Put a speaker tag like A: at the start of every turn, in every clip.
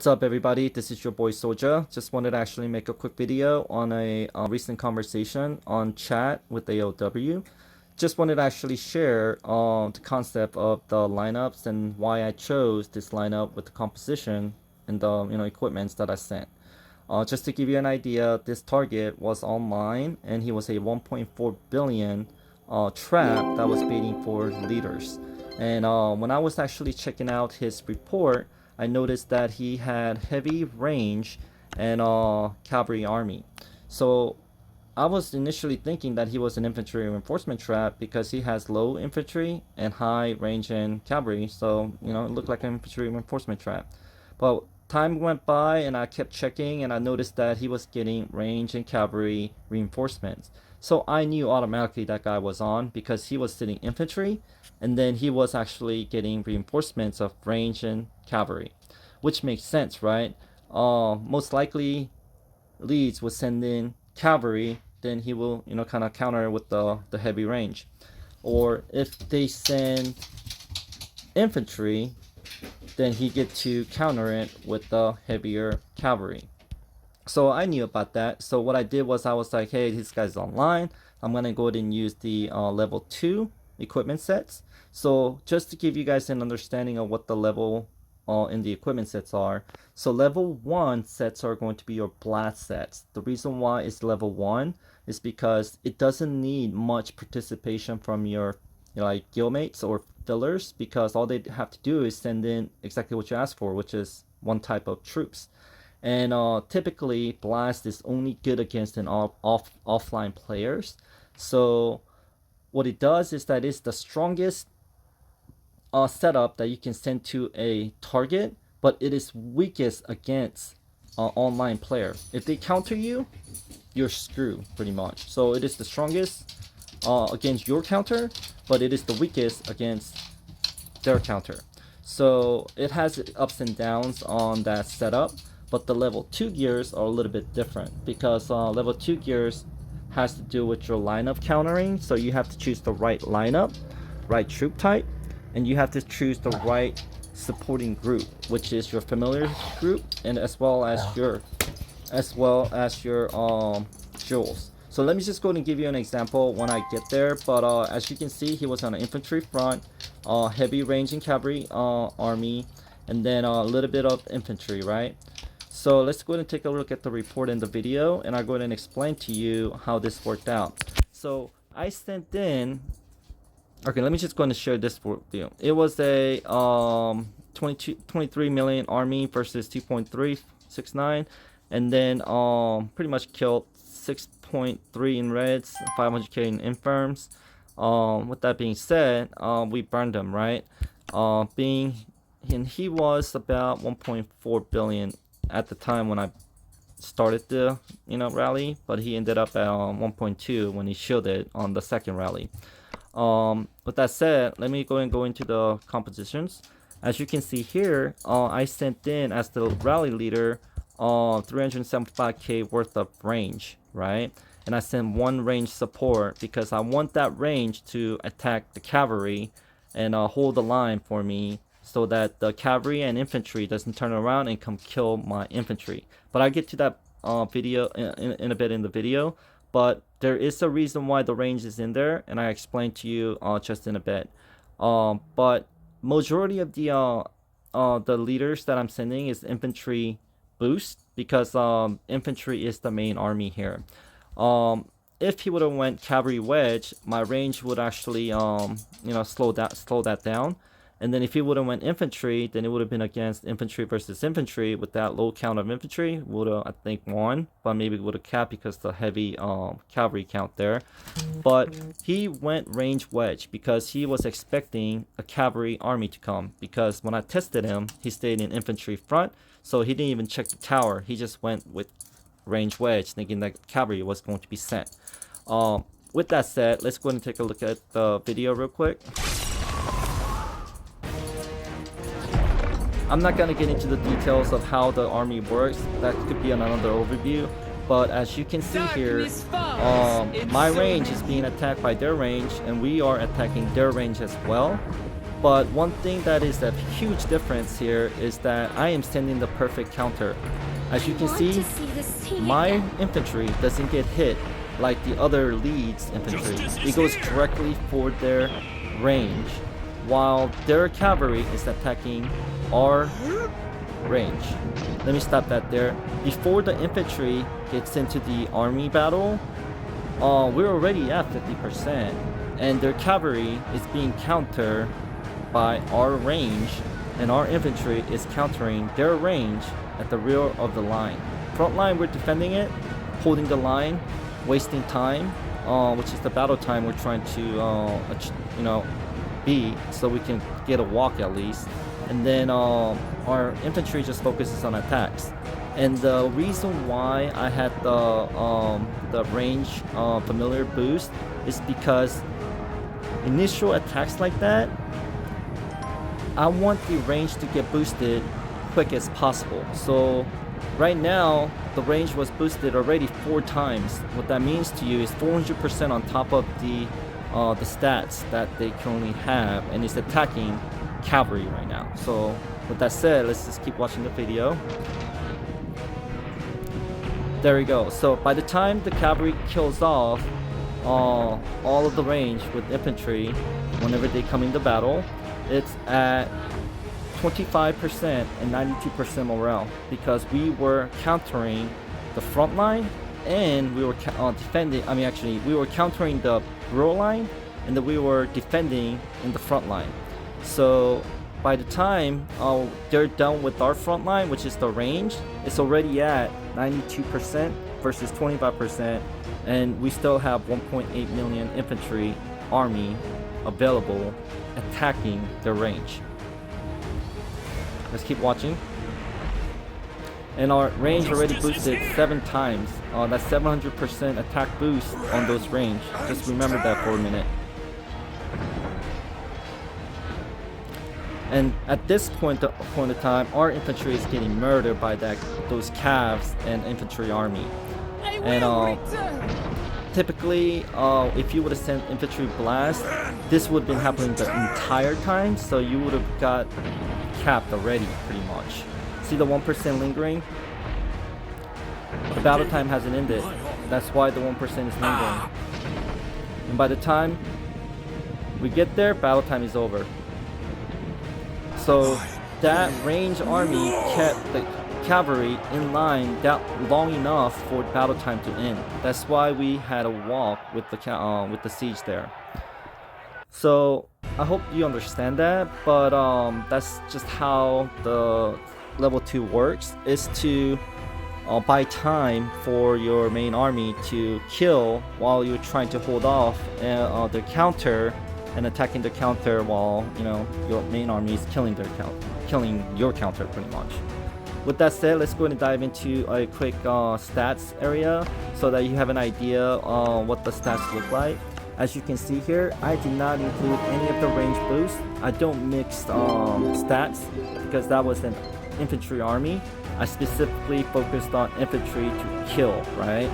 A: What's up, everybody? This is your boy Seoulja. Just wanted to actually make a quick video on a recent conversation on chat with AOW. Just wanted to actually share the concept of the lineups and why I chose this lineup with the composition and the equipments that I sent. Just to give you an idea, this target was online and he was a 1.4 billion trap that was baiting for leaders. And when I was actually checking out his report, I noticed that he had heavy range and cavalry army. So I was initially thinking that he was an infantry reinforcement trap because he has low infantry and high range and cavalry. So, it looked like an infantry reinforcement trap. But time went by and I kept checking and I noticed that he was getting range and cavalry reinforcements. So I knew automatically that guy was on because he was sitting infantry and then he was actually getting reinforcements of range and cavalry, which makes sense, right? Most likely Leeds will send in cavalry, then he will, kind of counter with the heavy range. Or if they send infantry, then he get to counter it with the heavier cavalry. So I knew about that. So what I did was I was like, hey, this guy's online. I'm going to go ahead and use the level 2 equipment sets. So just to give you guys an understanding of what the level in the equipment sets are. So level 1 sets are going to be your blast sets. The reason why it's level 1 is because it doesn't need much participation from your like guildmates or fillers, because all they have to do is send in exactly what you ask for, which is one type of troops. And typically blast is only good against an offline players. So what it does is that it's the strongest setup that you can send to a target, but it is weakest against online player. If they counter you, you're screwed pretty much. So it is the strongest against your counter, but it is the weakest against their counter. So it has ups and downs on that setup. But the level 2 gears are a little bit different because level 2 gears has to do with your lineup countering. So you have to choose the right lineup, right troop type, and you have to choose the right supporting group, which is your familiar group, and as well as your jewels. So let me just go and give you an example when I get there. But as you can see, he was on an infantry front, heavy range and cavalry army, and then a little bit of infantry, right? So let's go ahead and take a look at the report in the video, and I'll go ahead and explain to you how this worked out. So I sent in, okay, let me just go ahead and share this for you. It was a 23 million army versus 2.369, and then pretty much killed 6.3 in reds, 500k in infirms. With that being said, we burned them, right? And he was about 1.4 billion at the time when I started the rally, but he ended up at 1.2 when he shielded on the second rally. With that said, let me go and go into the compositions. As you can see here, I sent in as the rally leader 375k worth of range, right? And I sent one range support because I want that range to attack the cavalry and hold the line for me, so that the cavalry and infantry doesn't turn around and come kill my infantry. But I'll get to that video in a bit in the video. But there is a reason why the range is in there, and I explain to you just in a bit. But majority of the leaders that I'm sending is infantry boost, because infantry is the main army here. If he would have went cavalry wedge, my range would actually slow that down. And then if he would have went infantry, then it would have been against infantry versus infantry. With that low count of infantry, would have, I think, won, but maybe would have capped because the heavy cavalry count there. But he went range wedge because he was expecting a cavalry army to come, because when I tested him, he stayed in infantry front, so he didn't even check the tower. He just went with range wedge, thinking that cavalry was going to be sent. With that said, let's go ahead and take a look at the video real quick. I'm not going to get into the details of how the army works. That could be another overview. But as you can see here, my range is being attacked by their range, and we are attacking their range as well. But one thing that is a huge difference here is that I am sending the perfect counter. As you can see, my infantry doesn't get hit like the other leads infantry. It goes directly for their range, while their cavalry is attacking our range. Let me stop that there. Before the infantry gets into the army battle, we're already at 50%, and their cavalry is being countered by our range, and our infantry is countering their range at the rear of the line. Front line, we're defending it, holding the line, wasting time, which is the battle time we're trying to be, so we can get a walk at least. And then our infantry just focuses on attacks. And the reason why I had the range familiar boost is because initial attacks like that, I want the range to get boosted quick as possible. So right now the range was boosted already 4 times. What that means to you is 400% on top of the stats that they currently have, and it's attacking cavalry right now. So with that said, let's just keep watching the video. There we go. So by the time the cavalry kills off all of the range with infantry, whenever they come into battle, it's at 25% and 92% morale, because we were countering the front line, and we were we were countering the rear line, and then we were defending in the front line. So by the time they're done with our front line, which is the range, it's already at 92% versus 25%, and we still have 1.8 million infantry army available attacking their range. Let's keep watching. And our range already boosted 7 times. That's 700% attack boost on those range. Just remember that for a minute. And at this point of time, our infantry is getting murdered by those calves and infantry army. And typically, if you would have sent infantry blast, this would have been happening the entire time, so you would have got capped already, pretty much. See the 1% lingering? The battle time hasn't ended. That's why the 1% is lingering. And by the time we get there, battle time is over. So that range army kept the cavalry in line that long enough for battle time to end. That's why we had a walk with the siege there. So I hope you understand that, but that's just how the level 2 works, is to buy time for your main army to kill while you're trying to hold off their counter and attacking the counter, while your main army is killing your counter pretty much. With that said, let's go ahead and dive into a quick stats area so that you have an idea what the stats look like. As you can see here, I did not include any of the range boosts. I don't mix stats because that was an infantry army. I specifically focused on infantry to kill, right?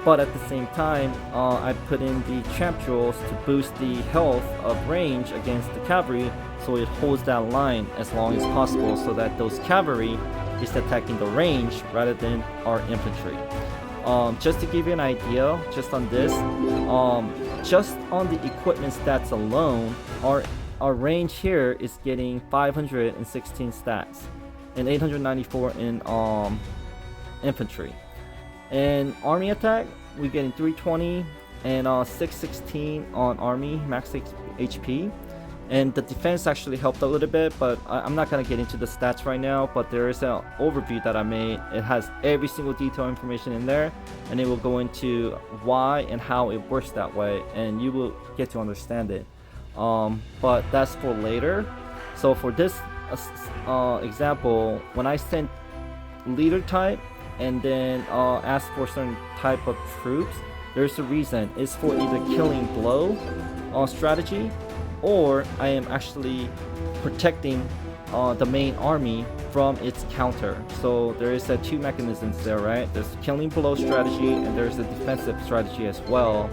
A: But at the same time, I put in the champ jewels to boost the health of range against the cavalry, so it holds that line as long as possible, so that those cavalry is attacking the range rather than our infantry. Just to give you an idea, just on this, just on the equipment stats alone, our range here is getting 516 stats and 894 in infantry. And army attack, we're getting 320 and 616 on army max HP. And the defense actually helped a little bit, but I'm not going to get into the stats right now, but there is an overview that I made. It has every single detail information in there, and it will go into why and how it works that way, and you will get to understand it. But that's for later. So for this example, when I sent leader type and then ask for certain type of troops, there's a reason. It's for either killing blow strategy, or I am actually protecting the main army from its counter. So there is 2 mechanisms there, right? There's killing blow strategy and there's a defensive strategy as well.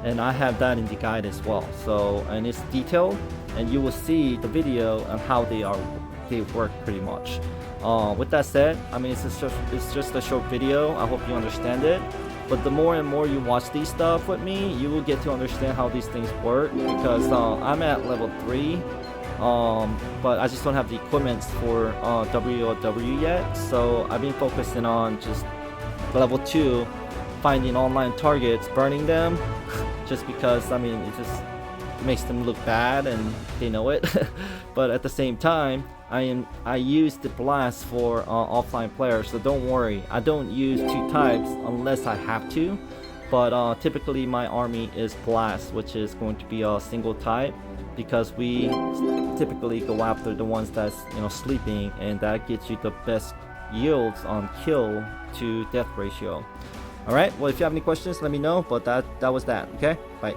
A: and I have that in the guide as well. So, and it's detailed, and you will see the video on how they work pretty much. With that said, I mean, it's just a short video. I hope you understand it. But the more and more you watch these stuff with me, you will get to understand how these things work, because I'm at level 3, but I just don't have the equipment for WOW yet. So I've been focusing on just level 2, finding online targets, burning them, just because, I mean, it just makes them look bad and they know it. But at the same time, I use the blast for offline players, so don't worry, I don't use 2 types unless I have to. But typically my army is blast, which is going to be a single type, because we typically go after the ones that's, you know, sleeping, and that gets you the best yields on kill to death ratio. Alright, well, if you have any questions, let me know. But that was that. Okay, bye.